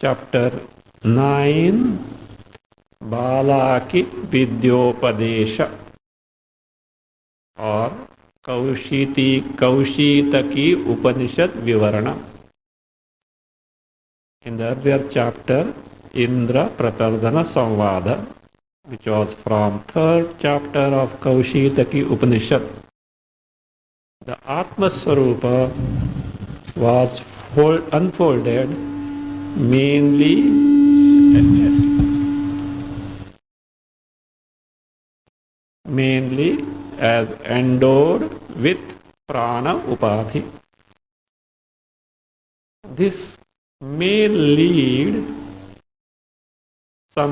Chapter 9, Balaki Vidyopadesha, or Kausitaki Upanishad Vivarana. In the earlier chapter, Indra Pratardhana Samvada, which was from third chapter of Kausitaki Upanishad, the Atma Swarupa was unfolded mainly as endowed with prana upadhi. This may lead to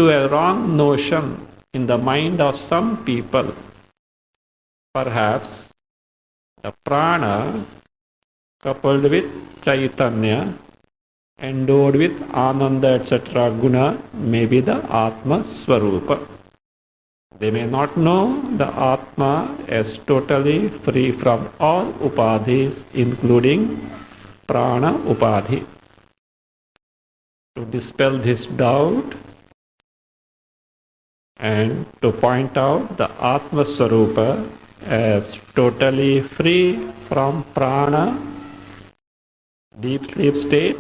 a wrong notion in the mind of some people. Perhaps the prana coupled with Chaitanya, endowed with Ananda, etc. guna, may be the Atma Swarupa. They may not know the Atma as totally free from all upadhis, including prana upadhi. To dispel this doubt and to point out the Atma Swarupa as totally free from prana, deep sleep state,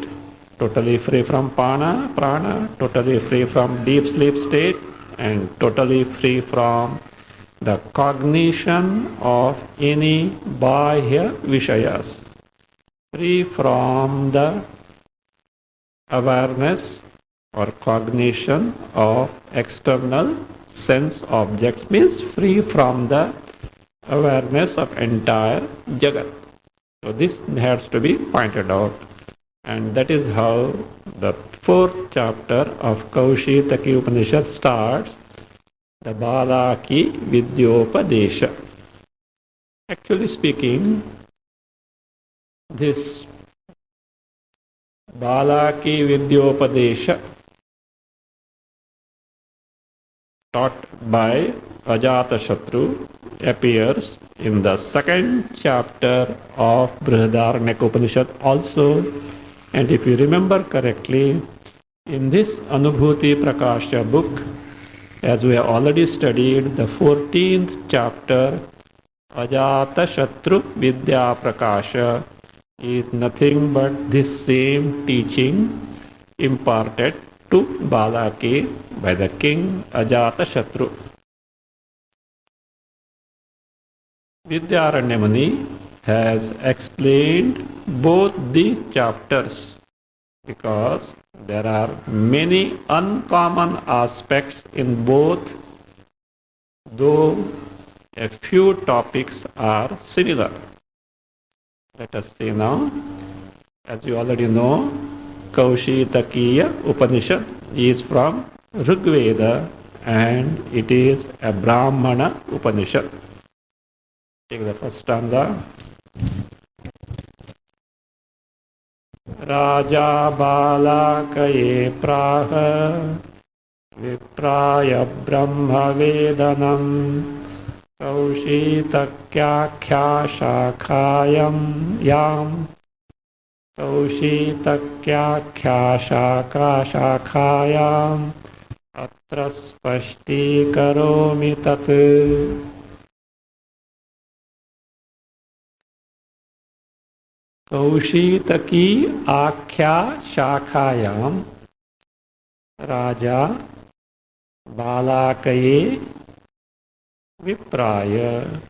totally free from prana, totally free from deep sleep state, and totally free from the cognition of any bahya vishayas, free from the awareness or cognition of external sense objects, means free from the awareness of entire Jagat. So this has to be pointed out. And that is how the fourth chapter of Kausitaky Upanishad starts, the Balaki Vidyopadesha. Actually speaking, this Balaki Vidyopadesha taught by Ajatashatru appears in the second chapter of Brihadaranyaka Upanishad also. And if you remember correctly, in this Anubhuti Prakasha book, as we have already studied, the 14th chapter, Ajatashatru Vidya Prakasha, is nothing but this same teaching imparted to Balaki by the king Ajatashatru. Vidyaranya Muni has explained both these chapters because there are many uncommon aspects in both, though a few topics are similar. Let us see now. As you already know, Kausitaky Upanishad is from Rigveda and it is a Brahmana Upanishad. Take the first stanza. Raja Balakaye Praha Vipraya Brahma Vedanam Kausitakyakya Shakhayam Yam Kausitakyakya Shakhayam Atra Spashti Karomi Tat. Kausitaky Akhya Shakhayam Raja Balakaye Vipraya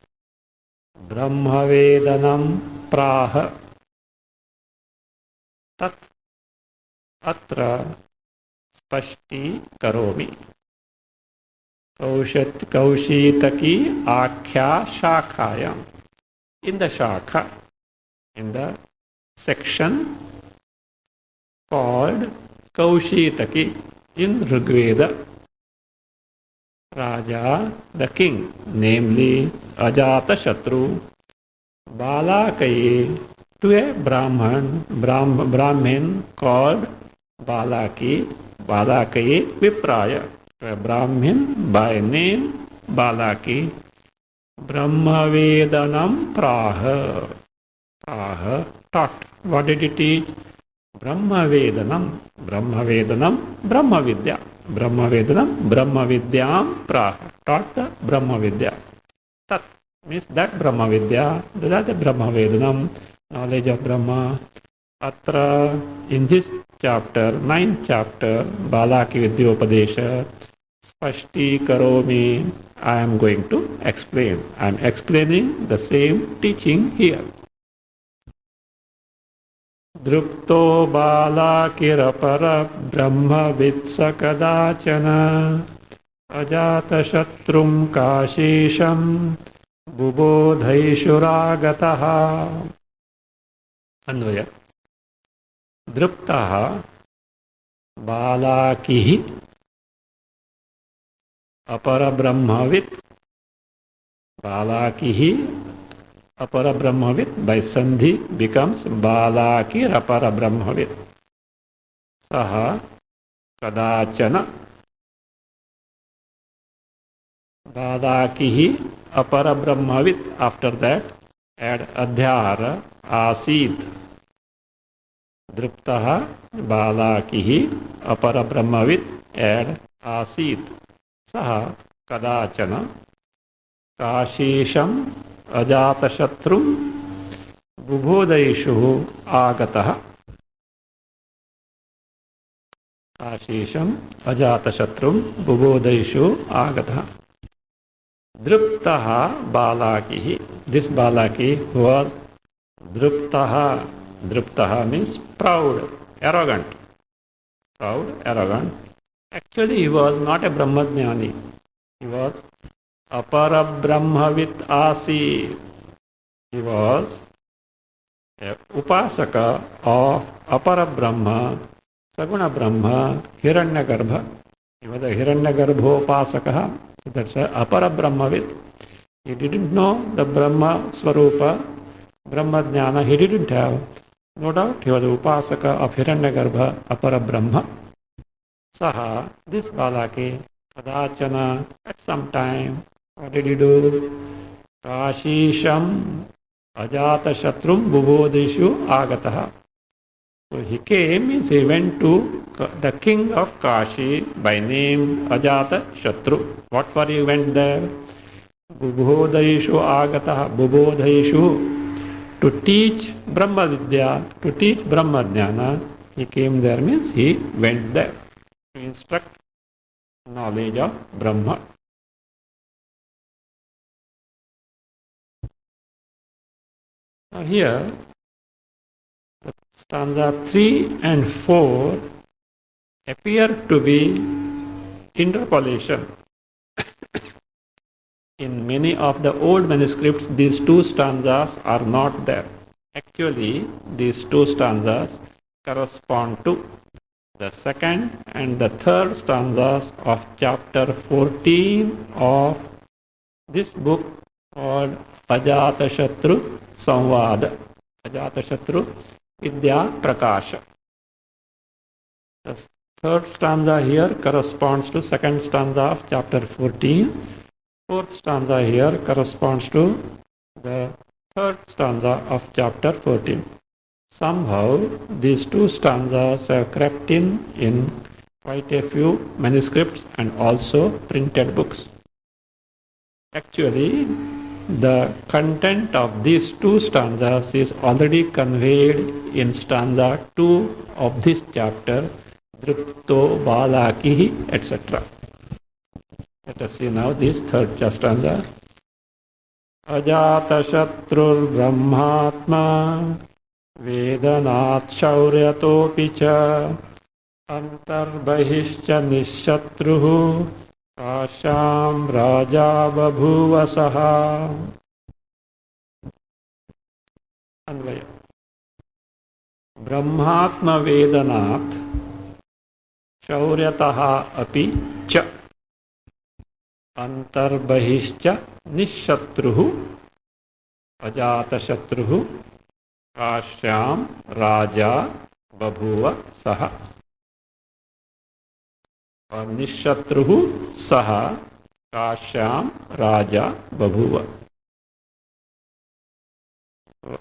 Brahmavedanam Praha Tat Atra Spashti Karomi. Kausitaky Akhya Shakhayam. In the Shakha, in the section called Kausitaky in Rigveda, Raja, the king, namely Ajatashatru, Balakaye, to a Brahmin called Balaki, Balakaye Vipraya, to a Brahmin by name Balaki, Brahmavedanam Praha. Praha taught. What did he teach? Brahmavedanam, Brahmavedanam, Brahmavidya. Brahmavedanam, Brahmavidyam Praha. Taught the Brahmavidya. Tat means that Brahmavidya, that the Brahmavedanam, knowledge of Brahma. Atra, in this chapter, 9th chapter, Balaki Vidyopadesha, Spashti Karomi, I am going to explain. I am explaining the same teaching here. Drupto Balakirapara Brahma Vitsa Kadachana Ajatashatrum Kashisham Bubodhaishuragataha. Anvaya. Druptaha Balakihi Apara Brahmavit. Balakihi Apara Brahmavit by Sandhi becomes Balaki Apara Brahmavit. Saha Kadachana Balakihi Apara Brahmavit. After that add Adhyara Asit. Druptaha Balakihi Apara Brahmavit add Asit. Saha Kadachana Kashisham Ajatashatrum Bubodhaishu Agataha. Kashisham Ajatashatrum Bubodhaishu Agataha. Druptaha Balakihi. This Balaki was Druptaha. Druptaha means proud, arrogant. Proud, arrogant. Actually, he was not a Brahmajnani. He was Apara Brahmavit Asi. He was Upasaka of Apara Brahma, Saguna Brahma, Hiranyagarbha. He was a Hiranyagarbho Upasaka, so that's why Apara Brahmavid. He didn't know the Brahma Swarupa, Brahma Jnana, he didn't have. No doubt he was the Upasaka of Hiranyagarbha, Apara Brahma. Saha, this Balaki, Kadachana, at some time, what did he do? Kashisham Ajata Shatrum Bubodishu Agataha. So he came, means he went to the king of Kashi by name Ajata Shatru. What for he went there? Bubodishu Agataha, Bubodishu, to teach Brahma Vidya, to teach Brahma Jnana. He came there, means he went there to instruct knowledge of Brahma. Now here, stanza 3 and 4 appear to be interpolation. In many of the old manuscripts, these two stanzas are not there. Actually, these two stanzas correspond to the second and the third stanzas of chapter 14 of this book called Ajatashatru Samvada. Ajatashatru Vidya Prakasha. The third stanza here corresponds to second stanza of chapter 14. Fourth stanza here corresponds to the third stanza of chapter 14. Somehow these two stanzas have crept in quite a few manuscripts and also printed books. Actually, the content of these two stanzas is already conveyed in stanza 2 of this chapter, Dripto Balaki, etc. Let us see now this third stanza. Ajata Shatrur Brahmatma Vedanat Shauryato Picha Antarbahishcha Nishatruhu Kasham Raja Babhuva Saha. Anvaya. Brahmatma Vedanat Shauryataha api cha Antarbahishcha Nishatruhu Ajatashatruhu Kashyam Raja Babhuva Saha. और निशत्रुः सह काश्याम राजा बभूव.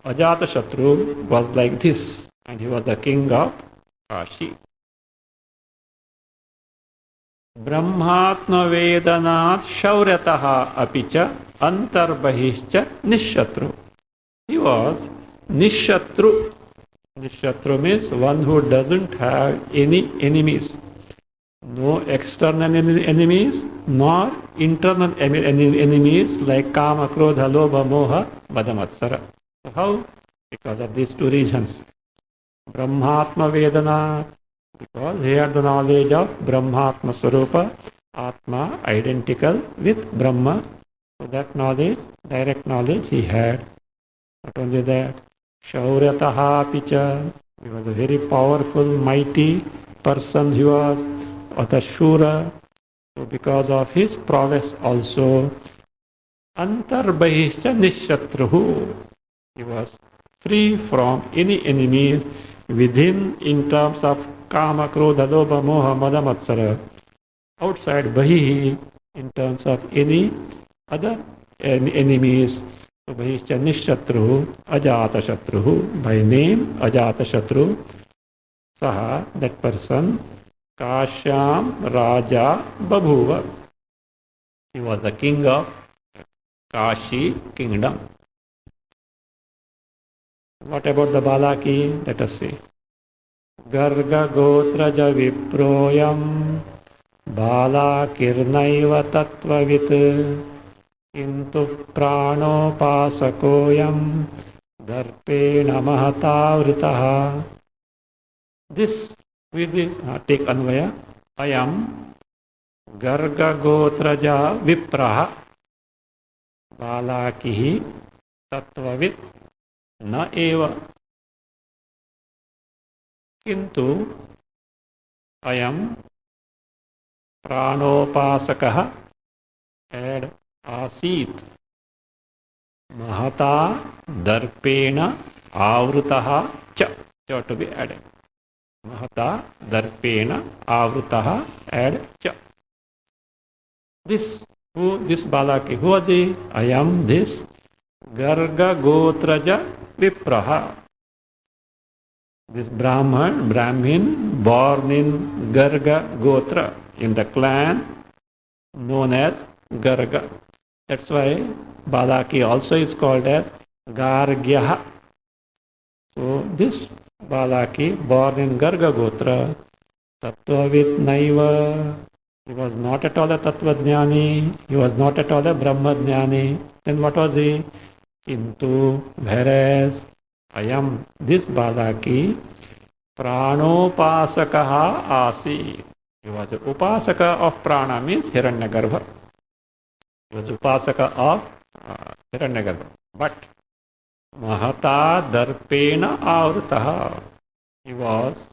Ajatashatru was like this, and he was the king of Kashi. Brahmatma Vedanat Shauryataha apicha Antarbahishcha Nishatru. He was Nishatru. Nishatru means one who doesn't have any enemies. No external enemies, nor internal enemies like Kama, Krodha, Lobha, Moha, Madamatsara. So how? Because of these two reasons. Brahmatma Vedana, because he had the knowledge of Brahmatma Swarupa, Atma, identical with Brahma. So that knowledge, direct knowledge he had. Not only that, Shauryataha Picha, he was a very powerful, mighty person he was. The Shura, so because of his prowess also, Antarbahishcha Nishatruhu, he was free from any enemies within in terms of Kama, Krodha, Lobha, Moha, Mada, Matsara. Outside Bahihi in terms of any other enemies. So Bahishcha Nishatruhu, Ajatashatruhu, by name Ajatashatru, Saha, that person, Kashyam Raja Babhuva. He was the king of Kashi kingdom. What about the Balaki? Let us see. Garga Gotraja Viproyam Balakirnaiva Tattvavit Kintu Pranopasakoyam Darpena Mahatavritaha. This with this, take Anvaya. Ayam Garga Gotraja Vipraha Balakihi Tattvavit Na Eva किंतु अयम प्राणोपासकः add आसीत् महता दर्पेण आवृतः च to be added. Mahata darpena avrutaha add cha. This Balaki, who was he? I am this Garga Gotraja Vipraha. This Brahmin born in Garga Gotra, in the clan known as Garga. That's why Balaki also is called as Gargyaha. So this Balaki, born in Garga Gotra, Tattvavit Naiva, he was not at all a Tattvajnani, he was not at all a Brahmajnani. Then what was he? Kintu, whereas Ayam, this Balaki, Pranopasakaha Asi. He was an Upasaka of Prana, means Hiranyagarbha. He was Upasaka of Hiranyagarbha. But Mahata Darpena Avritaha. He was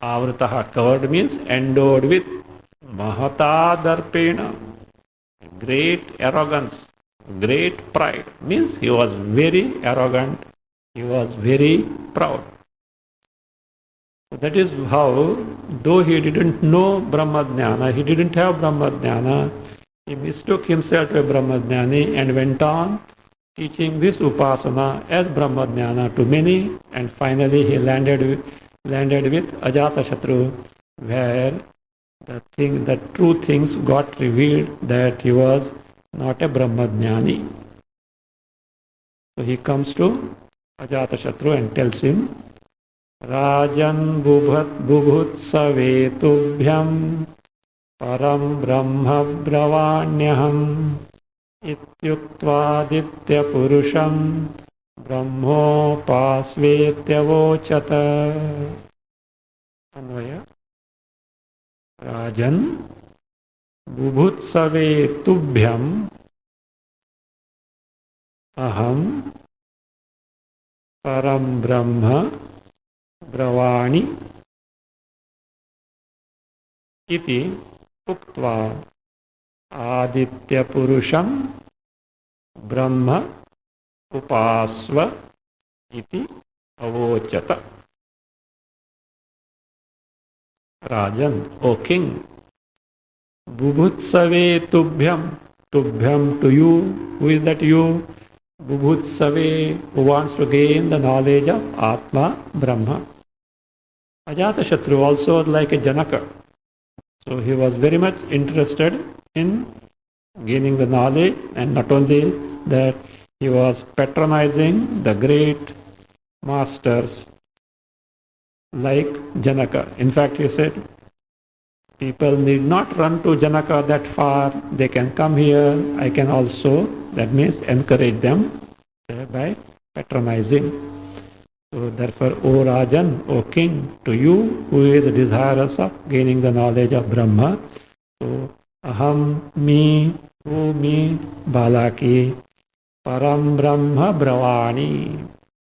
Avritaha, covered means endowed with Mahata Darpena. Great arrogance, great pride. Means he was very arrogant, he was very proud. So that is how, though he didn't know Brahmajnana, he didn't have Brahmajnana, he mistook himself to a Brahmajnani and went on teaching this upasana as Brahmajnana to many, and finally he landed with Ajatashatru, where the true things got revealed, that he was not a Brahmajnani. So he comes to Ajatashatru and tells him, Rajan bubhutsave tubhyam param brahma bravanyaham ityuktva purusham brahmopasvetyavocata. Anvaya. Rajan bubhutsave tubhyam aham param brahma bravani iti uktva aditya purusham brahma upasva iti avochata. Rajan, O king, bubhutsave tubhyam, tubhyam to you. Who is that you? Bubhutsave, who wants to gain the knowledge of Atma, Brahma. Ajatashatru also like a Janaka. So he was very much interested in gaining the knowledge, and not only that, he was patronizing the great masters like Janaka. In fact, he said, people need not run to Janaka that far. They can come here. I can also, that means encourage them by patronizing. So therefore, O Rajan, O king, to you who is desirous of gaining the knowledge of Brahma, so aham, me, who me, Balaki, param brahma bravani.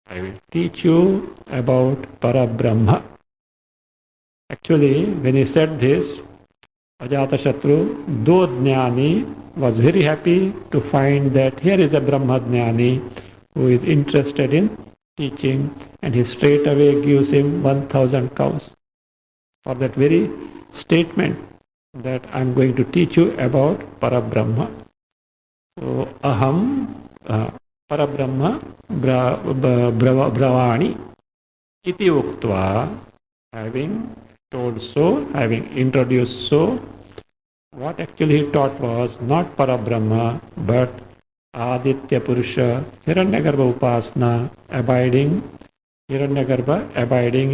I will teach you about Parabrahma. Actually, when he said this, Ajatashatru, though Jnani, was very happy to find that here is a Brahmajnani who is interested in teaching, and he straight away gives him 1,000 cows for that very statement that I am going to teach you about Parabrahma. So, aham, Parabrahma bravani iti uktva, having told so, having introduced so, what actually he taught was not Parabrahma but Aditya Purusha, Hiranyagarbha Upasana, abiding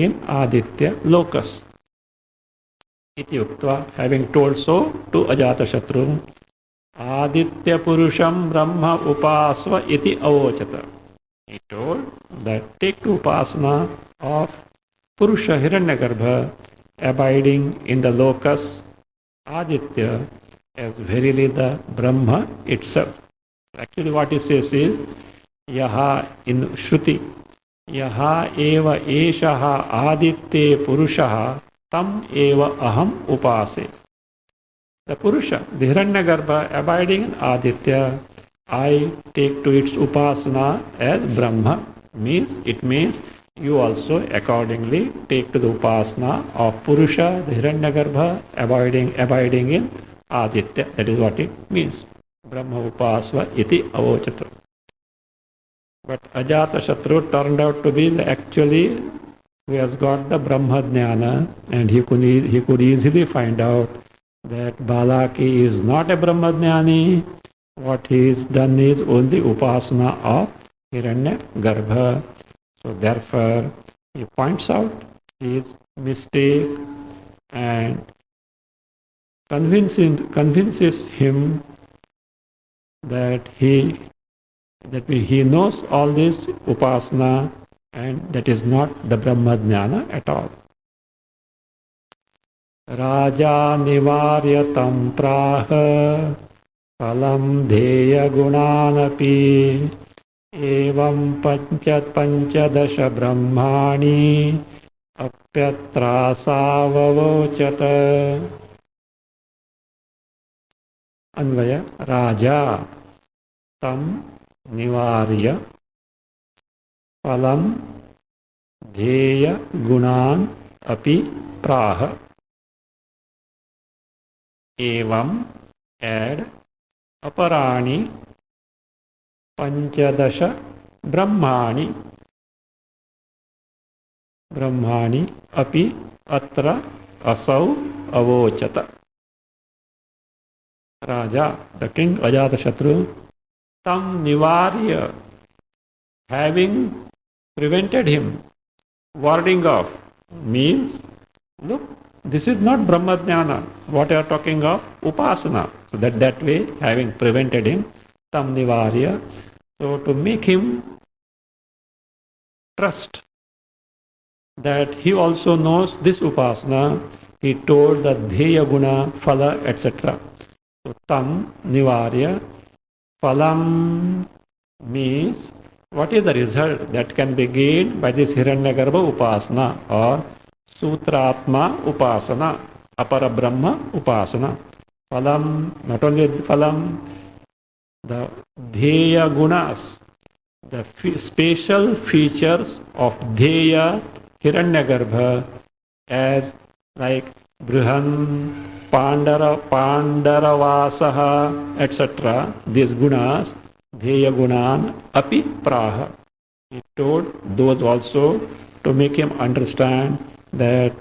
in Aditya locus. Iti uktva, having told so to Ajatashatru, Aditya Purusham Brahma Upasva iti avochata. He told that take to upasana of Purusha Hiranyagarbha, abiding in the locus Aditya, as verily the Brahma itself. Actually what he says is, Yaha in Shruti, Yaha eva eshaha aditye purushaha tam eva aham upase. The Purusha, the Hiranyagarbha abiding in Aditya, I take to its upasana as Brahma. It means you also accordingly take to the upasana of Purusha, the Hiranyagarbha abiding in Aditya. That is what it means. Brahma upasva iti avochatra. But Ajatashatru turned out to be actually who has got the Brahma Jnana, and he could easily find out that Balaki is not a Brahmajnani. What he has done is only upasana of Hiranyagarbha. So therefore, he points out his mistake and convinces him that he knows all this upasana and that is not the Brahmajnana at all. Raja nivaryatam praha phalam dheya gunanapi evam panchadasha brahmani apyatra savavochata. Anvaya. Raja tam nivarya phalam dheya gunan api praha. Evam, add, aparani panchadasha brahmani api atra asau avochata. Raja, the king Ajatashatru, tam nivarya, having prevented him, warding off, means, look, this is not Brahmajnana. What you are talking of? Upasana. So that way, having prevented him, tam nivarya. So to make him trust that he also knows this upasana, he told the dheya guna, phala, etc. So tam nivarya. Phalam means what is the result that can be gained by this Hiranyagarbha upasana or Sutratma upasana, Apara Brahma upasana. Phalam, not only phalam, the dheya gunas, the special features of dheya Hiranyagarbha, as like Brihan, Pandaravasaha, etc. These gunas, dheya gunan, api praha. He told those also to make him understand that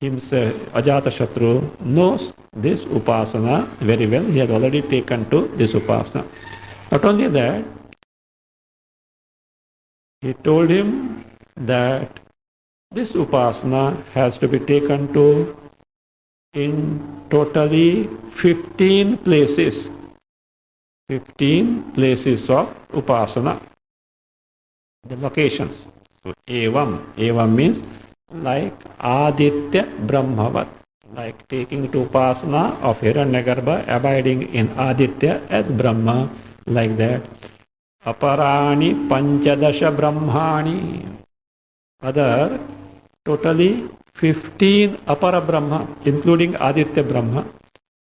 himself, Ajatashatru, knows this upasana very well. He has already taken to this upasana. Not only that, he told him that this upasana has to be taken to in totally 15 places. 15 places of upasana, the locations. So, evam means like Aditya Brahmavat, like taking to upasana of Hiranyagarbha, abiding in Aditya as Brahma, like that. Aparani Panchadasha Brahmani, other totally 15 Apara Brahma, including Aditya Brahma.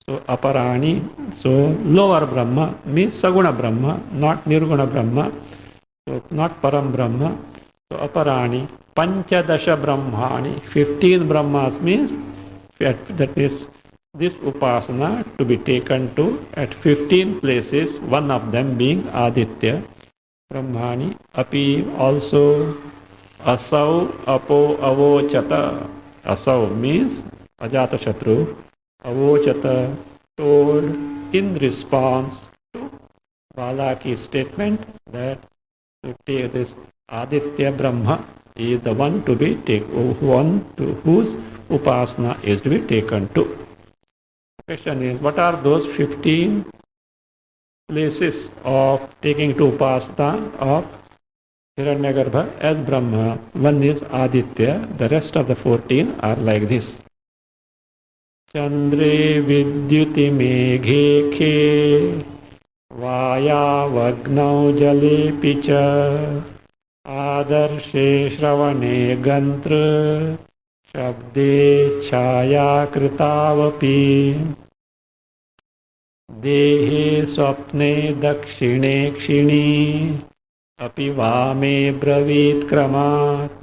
So Aparani, so lower Brahma means Saguna Brahma, not Nirguna Brahma, so not Param Brahma. So Aparani, Panchadasha Brahmani, 15 Brahmas means that is this upasana to be taken to at 15 places, one of them being Aditya Brahmani, api also asau apo avochata. Asau means Ajatashatru, avochata told in response to Balaki's statement that to take this Aditya Brahma is the one to be whose upasana is to be taken to. The question is, what are those 15 places of taking to upasana of Hiranyagarbha as Brahma? One is Aditya, the rest of the 14 are like this. Chandre vidyuti meghe khe vaya vagnau jale picha आदर्शे श्रवणे गंत्र शब्दे छायाकृतावपि देहे स्वप्ने दक्षिणे क्षिणी अपि वामे ब्रवीत् क्रमात्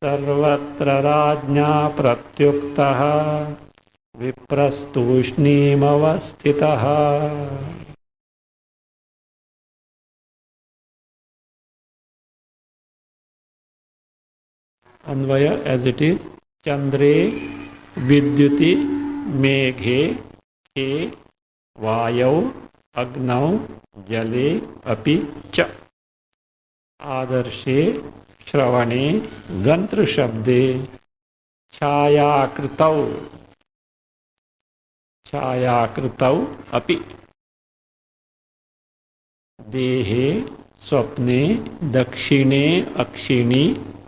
सर्वत्र राज्ञा प्रत्युक्तः विप्रस्तूष्णीमवस्थितः. Anvaya as it is. Chandre vidyuti meghe he vayau agnau jale api cha. Adarshe shravane gantra shabde छायाकृतौ अपि देहे स्वप्ने दक्षिणे अक्षिणी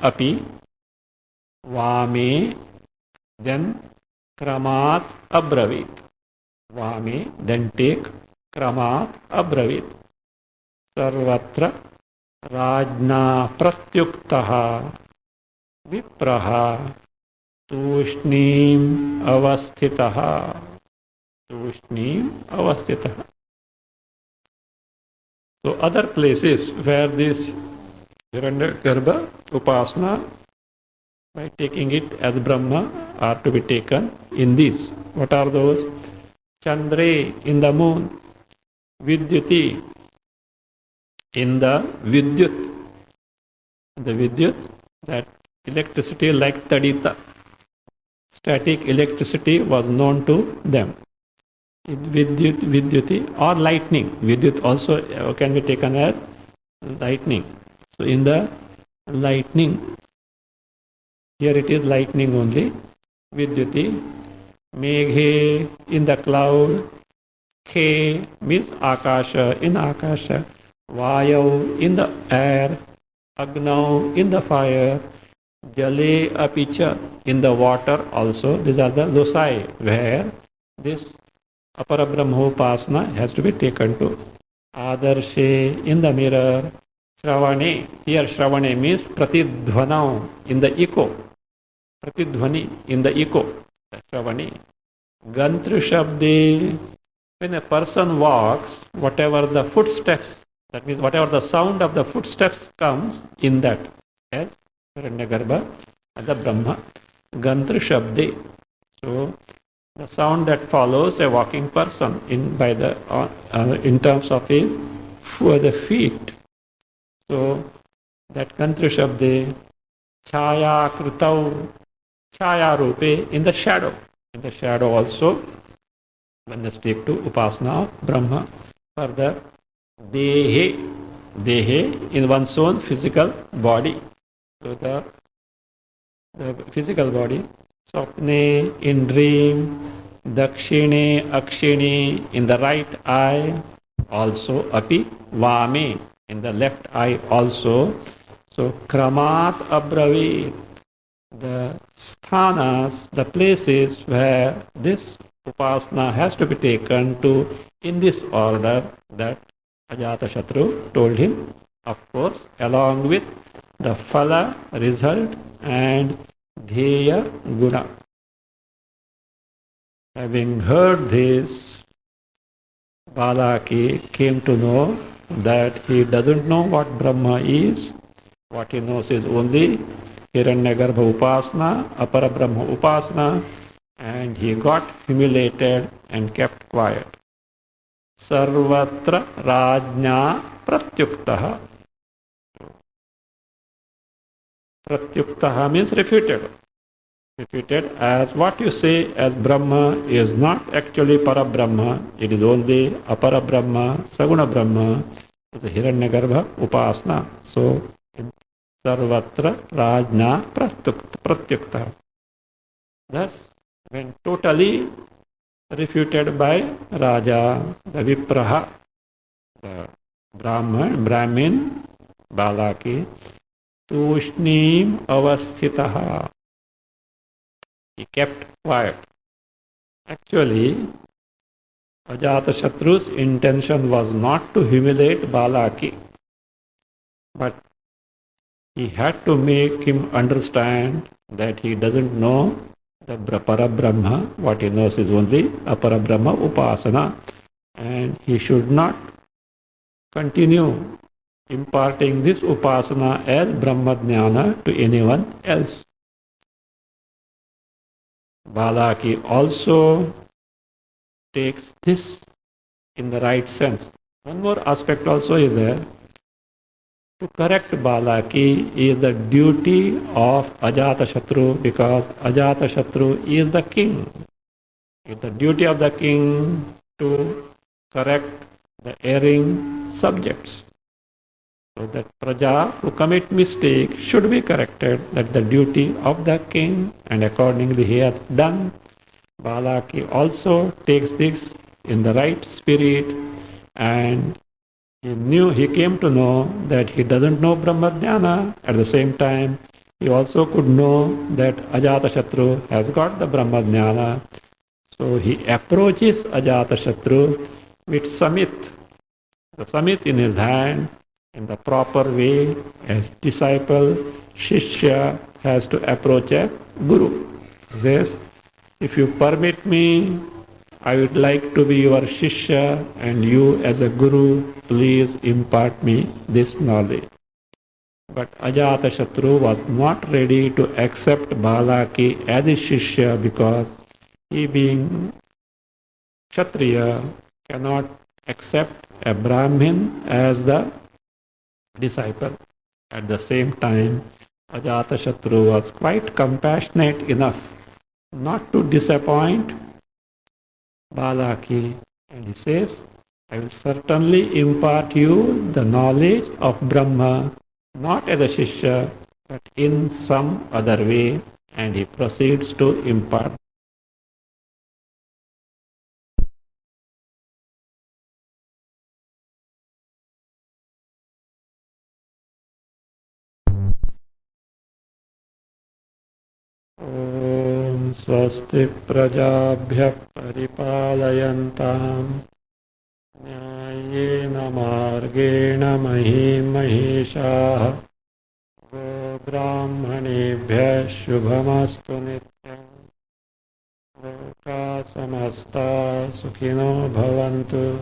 अपि वामे then kramat abravit. Vame then take kramat abravit. Sarvatra rajna pratyuktaha vipraha tushnim avasthitaha. Tushnim avasthitaha. So other places where this Hiranyagarbha upasana by taking it as Brahma are to be taken in these. What are those? Chandre in the moon, Vidyuti in the Vidyut. The Vidyut, that electricity like Tadita. Static electricity was known to them. Vidyuti or lightning. Vidyut also can be taken as lightning. So in the lightning, here it is lightning only. Vidyuti. Meghe in the cloud. Khe means Akasha, in Akasha. Vayav in the air. Agnau in the fire. Jale apicha in the water also. These are the loci where this Apara Brahmopasana has to be taken to. Adarshe in the mirror. Shravane. Here Shravane means Pratidhvanau in the echo. Pratidhvani in the echo. Shravane. Gantru Shabde. When a person walks, whatever the footsteps, that means whatever the sound of the footsteps comes in that, as Hiranyagarbha and the Brahma. Gantru Shabde. So the sound that follows a walking person in terms of his the feet. So that Gantru Shabde, Chaya Krutau, Chaya Rupe in the shadow. In the shadow also, when they speak to Upasana of Brahma. Further, Dehe in one's own physical body. So the physical body. Swapne in dream, Dakshine Akshini in the right eye, also Api Vame in the left eye also. So Kramat Abravit, the sthanas, the places where this upasana has to be taken to in this order that Ajatashatru told him, of course, along with the phala result and dheya guna. Having heard this, Balaki came to know that he doesn't know what Brahma is. What he knows is only Hiranyagarbha Upasana, Apara Brahma Upasana, and he got humiliated and kept quiet. Sarvatra Rajna Pratyuktaha. Pratyuktaha means refuted. Refuted as what you say as Brahma is not actually Parabrahma, it is only Apara Brahma, Saguna Brahma, it is Hiranyagarbha Upasana. So, Sarvatra Rajna Pratyukta. Thus, when totally refuted by Raja, the Vipraha, the Brahmin, Balaki, Tushnim Avasthitaha. He kept quiet. Actually, Ajatashatru's intention was not to humiliate Balaki, but He had to make him understand that he doesn't know the Parabrahma. What he knows is only Aparabrahma Upasana. And he should not continue imparting this Upasana as Brahma Jnana to anyone else. Balaki also takes this in the right sense. One more aspect also is there. To correct Balaki is the duty of Ajatashatru, because Ajatashatru is the king. It's the duty of the king to correct the erring subjects. So that Praja who commit mistake should be corrected. That's the duty of the king, and accordingly he has done. Balaki also takes this in the right spirit, and he came to know that he doesn't know Brahmajnana. At the same time, he also could know that Ajatashatru has got the Brahmajnana. So he approaches Ajatashatru with Samit, the Samit in his hand, in the proper way. As disciple, Shishya has to approach a Guru. He says, if you permit me, I would like to be your Shishya, and you as a Guru, please impart me this knowledge. But Ajatashatru was not ready to accept Balaki as his Shishya, because he being Kshatriya cannot accept a Brahmin as the disciple. At the same time, Ajatashatru was quite compassionate enough not to disappoint Balaki, and he says, I will certainly impart you the knowledge of Brahma, not as a Shishya, but in some other way, and he proceeds to impart. Om Swasti Prajabhya Paripalayantam Nyayena Margena Mahim Maheshaha Go Brahmanebhya Shubhamastu Nityam Loka Samasta Sukhino Bhavantu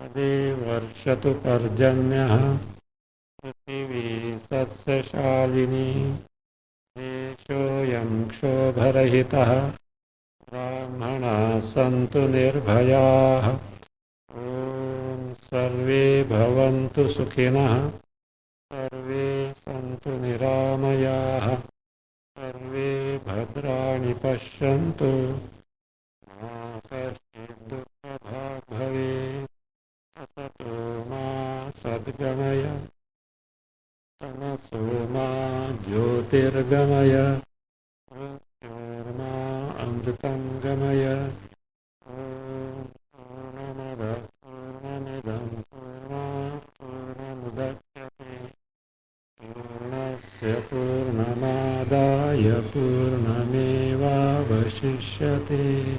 Adi Varshatu Parjanyaha Prithvi Sasya Shalini Deshoyam Kshobarahitah Brahmana Santu Nirbhayaha Om Sarve Bhavantu Sukhinah Sarve Santu Niramayaha Sarve Bhadrani Pashyantu Ma Kaschid Dukkha Bhag Bhavet Asato Ma Sadgamaya Tamaso Ma Jyotirgamaya Mrityorma Amritam Gamaya Om Purnamada Purnamidam Purnat Purnamudachyate Purnasya Purnamadaya Purnameva Vashishyate